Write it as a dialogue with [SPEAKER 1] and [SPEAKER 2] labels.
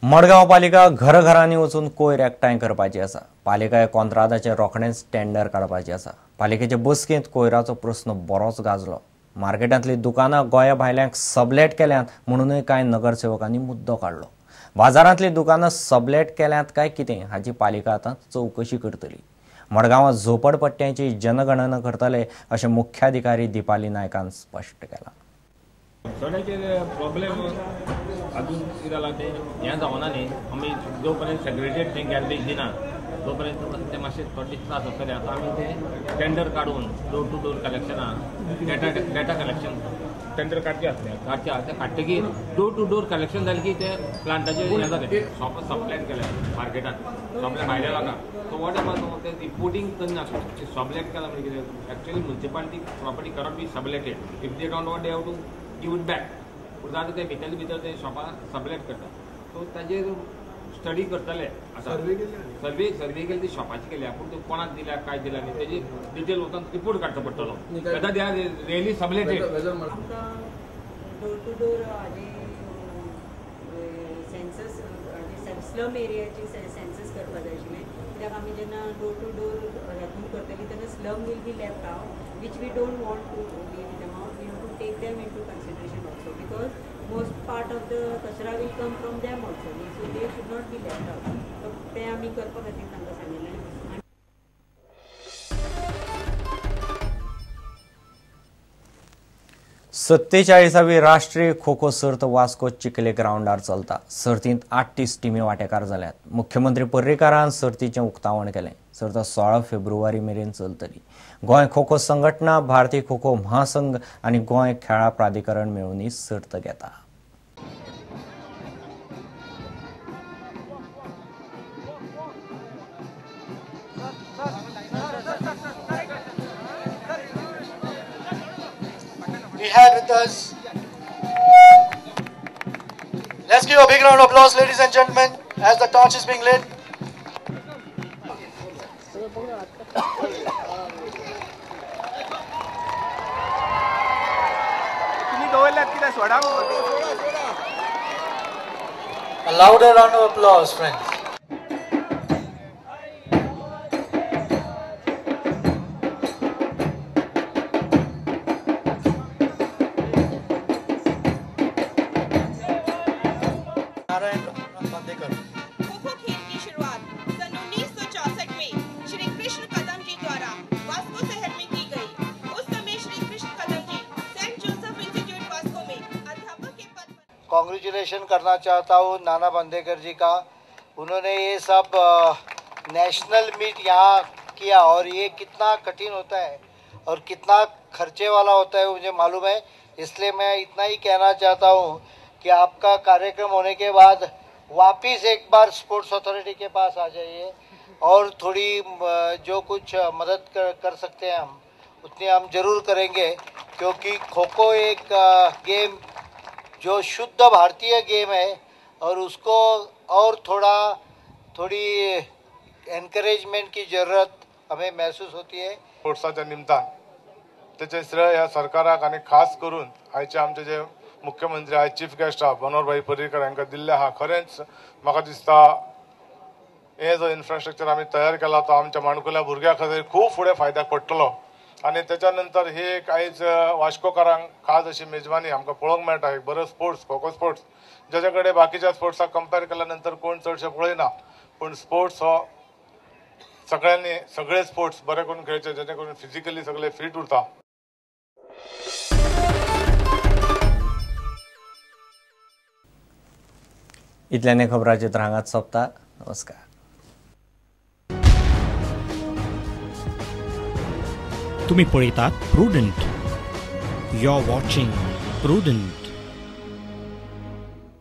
[SPEAKER 1] मडगांव पालिका घरघरांनी वचून कोयर एकठांय करपाची आसा। पालिका कंत्राटाचे रोखडेच टेंडर काडपाचे आसा। पालिकेचे बसकेंत कोयराचो प्रस्न बरोच गाजलो। मार्केटांतली दुकानां गोंया भायल्यांक सबलेट केल्यांत म्हणूनय कांय नगरसेवकांनी मुद्दो काडलो। बाजारांतली दुकानां सबलेट केल्यांत काय कितें हाची पालिका आतां चवकशी करतली। मडगांवां झोपडपट्ट्यांची जनगणना करतले अशें मुख्याधिकारी दिपाली नायकान स्पश्ट केलां।
[SPEAKER 2] प्रॉब्लेम अजून कितें जालां तें हें जावना न्ही। आमी जो पर्यंत सेग्रेगेट तें गॅलरीज दिना तो पर्यंत ते मातशे थोडे त्रास जातले। आतां आमी तें टेंडर काडून डोर टू डोर कलेक्शनां डेटा कलेक्शन टेंडर काडचे आसले ते काडटकीर डोर टू डोर कलेक्शन जालें की ते प्लांटाचे हें जालें सबलेट केलें मार्केटान सबलेट भायल्या लोकांक। सो वॉट एवर ते रिपोर्टिंग करना सबलेट केलां म्हणजे कितें एक्चुअली म्युनिसिपालिटी प्रॉपर्टी करप be subletted if they don't want they have to give it back. पूण आतां ते भितर ते शॉपां सबलेट करता सो ताजेर स्टडी करतले। आतां सर्वे केली ती शॉपाची केल्या पूण त्यो कोणाक दिल्या काय दिल्या न्ही तेजी डिटेल वचून रिपोर्ट काडचो पडटलो whether they are really subletted.
[SPEAKER 3] Door to door census slum एरियाची सेन्सस करपाक जाय आशिल्लें कित्याक आमी जेन्ना डोर टू डोर हातून करतली तेन्ना slum will be left out which we don't want to leave them out. We have to take them into consideration also because most part of the kachra will come from them also, so they should not be left out. So ते आमी करपा खातीर तांकां सांगिल्लें।
[SPEAKER 1] 47वी राष्ट्रीय खो खो सर्त वास्को चिखले ग्राउंडार चलता। सर्तींत 38 टिमी वांटेकार जाल्यात। मुख्यमंत्री पर्रीकारान सर्तीचें उक्तावण केलें। सर्त 16 फेब्रुवारी मेरेन चलतली। गोंय खो खो संघटना, भारतीय खो खो महासंघ आनी गोंय खेळा प्राधिकरण मेळून ही सर्त घेता।
[SPEAKER 4] We have with us. Let's give a big round of applause, ladies and gentlemen, as the torch is being lit. A louder round of applause, friends.
[SPEAKER 5] Kho kho खेल की शुरुआत सन 1964 में श्री कृष्ण कदम जी द्वारा वास्को शहर में की गई। उस समय श्री कृष्ण कदम जी सेंट जोसेफ इंस्टीट्यूट वास्को में अध्यापक के पद पर।
[SPEAKER 4] कांग्रेचुलेशन करना चाहता हूँ नाना बांदेकर जी का। उन्होंने ये सब नेशनल मीट यहाँ किया और ये कितना कठिन होता है और कितना खर्चे वाला होता है मुझे मालूम है। इसलिए मैं इतना ही कहना चाहता हूँ कि आपका कार्यक्रम होने के बाद वापिस एक बार स्पोर्ट्स अथॉरिटी के पास आ जाइए और थोड़ी जो कुछ मदद कर सकते हैं हम उतनी हम जरूर करेंगे, क्योंकि खो खो एक गेम जो शुद्ध भारतीय गेम है और उसको और थोड़ी एनकरेजमेंट की ज़रूरत हमें महसूस होती है।
[SPEAKER 6] स्पोर्ट्साच्या निमतान त्याचे श्रेय ह्या सरकाराक आणि खास करून आयचे आमचे जे मुख्यमंत्री आय चीफ गेस्ट आहा मनोहरभाई पर्रीकर हांकां दिल्ले आहा। खरेंच म्हाका दिसता हे जो इन्फ्रास्ट्रक्चर आमी तयार केला तो आमच्या माणकुल्या भुरग्यां खातीर खूब फुडें फायद्याक पडटलो। आनी त्याच्या नंतर हे एक आयज वास्कोकारांक खास अशी मेजबानी आमकां पळोवंक मेळटा। एक बरो स्पोर्ट्स खो खो स्पोर्ट्स ज्याच्या कडेन बाकीच्या स्पोर्ट्साक कंपेर केल्या नंतर कोण चडशे पळयना, पूण स्पोर्ट्स हो सगळ्यांनी सगळे स्पोर्ट्स बरे करून खेळचे जेणे करून फिजिकली सगळे फिट उरता।
[SPEAKER 1] इतल्याने खबराचे तर हांगाच सोंपता। नमस्कार।
[SPEAKER 7] तुम्ही पळयतात Prudent. You are watching prudent.